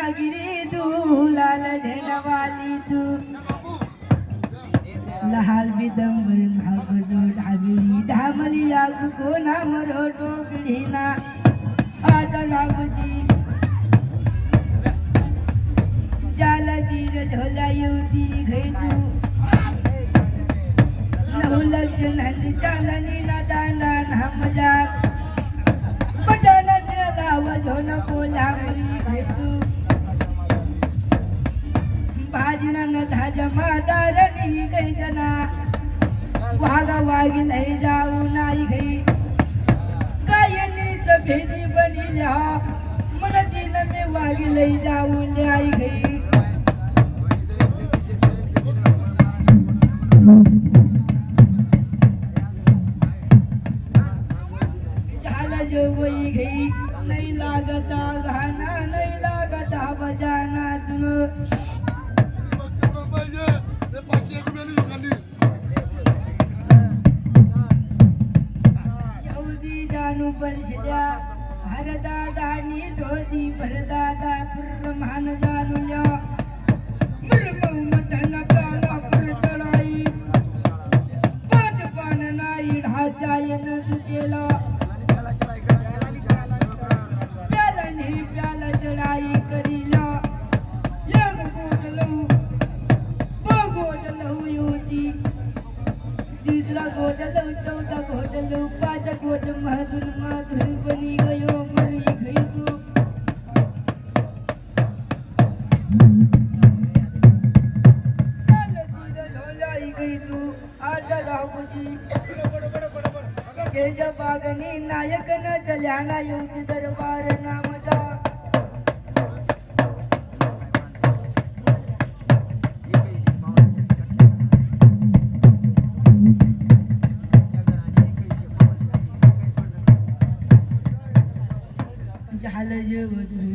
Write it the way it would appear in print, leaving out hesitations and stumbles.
रत्नागिरी तू लाल झेंडावाली तू लहाल विदंबर भागवतो ढाबली ढामली आग कोणा मरोटो पिढीना आता रामजी जाला जीर झोला युती घेतू नहुलच नंदी चालनी ना दाना नामजा पटना गाव झोन कोल्हापुरी घेतू भाजन धाज मादारणी गई जना वागा वागी नहीं जाऊ नाही गई कायनी भेदी बनी लिहा मन दिन में वागी लई जाऊ लाई गई झाला जो वही गई नहीं लागता गाना नहीं लागता बजाना तुम जानू बलशल्या हरदादानी धोती भरदादा प्रमाण जानुल्या मृगमथन काला परतळाई पाच पान नाही ढाचायन सुकेला प्याला नाही प्याला चढाई करीला यग गोट लहू युती तीसरा गोट लहू चौथा गोट लहू पाच गोट मधुर मधुर बनी गयो मरी गई तू ढोलाई गई तू आजा राहुजी जय बागनी नायक न चल्याना युद्ध दरबार नामदा झालं जेवण